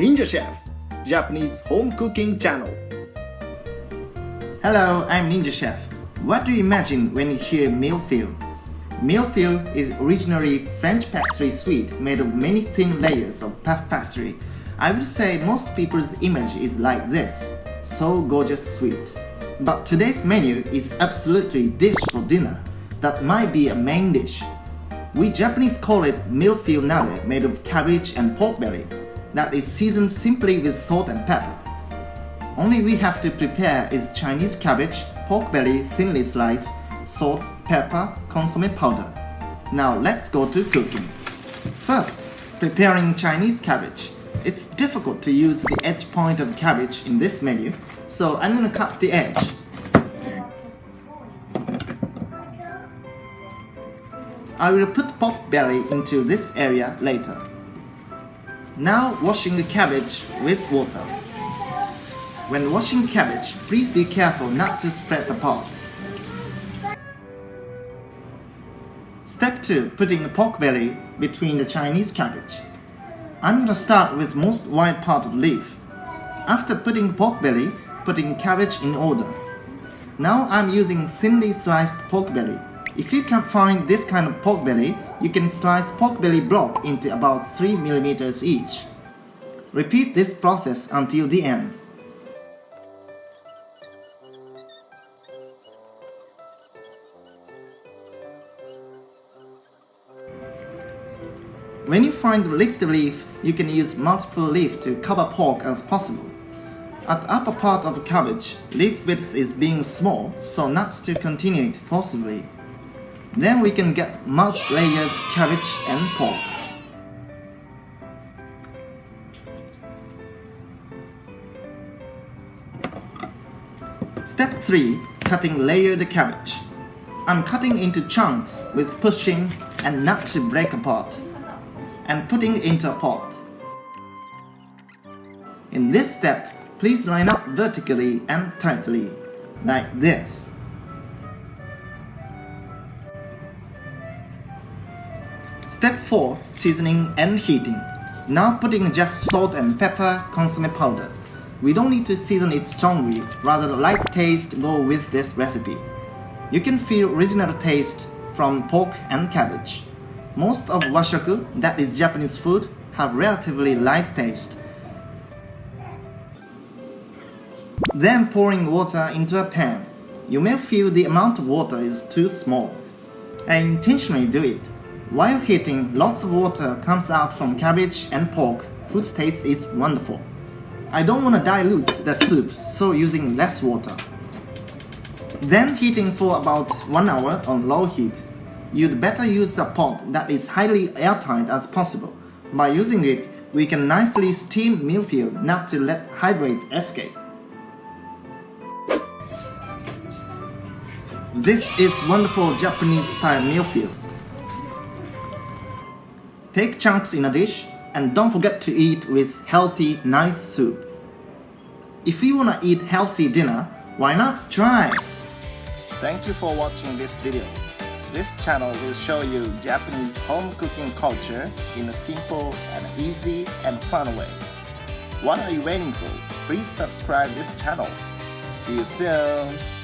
Ninja Chef, Japanese home cooking channel. Hello, I'm Ninja Chef. What do you imagine when you hear millefeuille? Millefeuille is originally French pastry sweet made of many thin layers of puff pastry. I would say most people's image is like this, so gorgeous sweet. But today's menu is absolutely dish for dinner. That might be a main dish. We Japanese call it millefeuille nabe, made of cabbage and pork belly, that is seasoned simply with salt and pepper. Only we have to prepare is Chinese cabbage, pork belly thinly sliced, salt, pepper, consomme powder. Now let's go to cooking. First, preparing Chinese cabbage. It's difficult to use the edge point of cabbage in this menu, so I'm gonna cut the edge. I will put pork belly into this area later. Now washing the cabbage with water. When washing cabbage, please be careful not to spread apart. Step 2. Putting the pork belly between the Chinese cabbage. I'm going to start with most wide part of the leaf. After putting pork belly, putting cabbage in order. Now I'm using thinly sliced pork belly. If you can't find this kind of pork belly, you can slice pork belly block into about 3 mm each. Repeat this process until the end. When you find the lipped leaf, you can use multiple leaves to cover pork as possible. At the upper part of the cabbage, leaf width is being small, so not to continue it forcibly. Then we can get multi-layers cabbage and pork. Step 3. Cutting layered cabbage. I'm cutting into chunks with pushing and not to break apart, and putting into a pot. In this step, please line up vertically and tightly, like this. Step 4. Seasoning and heating. Now putting just salt and pepper, consomme powder. We don't need to season it strongly, rather the light taste go with this recipe. You can feel original taste from pork and cabbage. Most of washoku, that is Japanese food, have relatively light taste. Then pouring water into a pan. You may feel the amount of water is too small. I intentionally do it. While heating, lots of water comes out from cabbage and pork. Food taste is wonderful. I don't want to dilute the soup, so using less water. Then heating for about 1 hour on low heat. You'd better use a pot that is highly airtight as possible. By using it, we can nicely steam millefeuille not to let hydrate escape. This is wonderful Japanese style millefeuille. Take chunks in a dish and don't forget to eat with healthy, nice soup. If you wanna eat healthy dinner, why not try? Thank you for watching this video. This channel will show you Japanese home cooking culture in a simple and easy and fun way. What are you waiting for? Please subscribe this channel. See you soon!